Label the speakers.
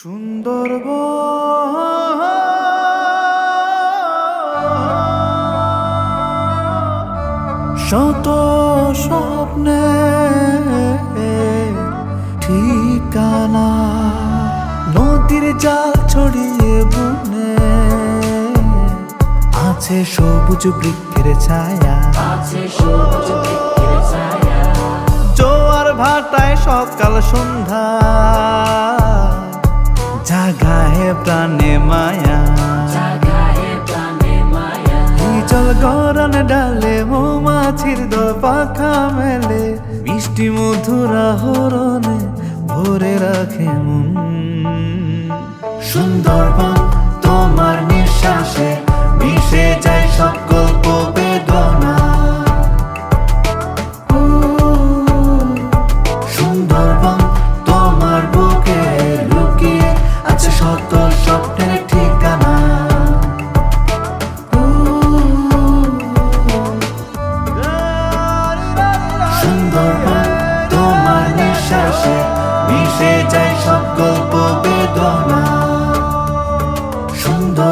Speaker 1: সুন্দরবন শত স্বপ্নে ঠিকানা, নদীর জাল ছড়িয়ে বুনে আছে সবুজ বৃক্ষের ছায়া, জোয়ার ভাটায় সকাল সন্ধ্যা জাগায় প্রাণে মায়া, জল গরম ডালে মৌমাছির দল পাখা মেলে, মিষ্টি মধুর আহরণে ভরে রাখে মন। সুন্দরবন তোমার নিঃশ্বাসে মিশে যায় সব গল্প বেদনা, সুন্দরবন তোমার বুকে লুকিয়ে আছে শত স্বপ্নের ঠিকানা। সুন্দরবন তোমার নিঃশ্বাসে মিশে যায় সব গল্প বেদনা, সুন্দর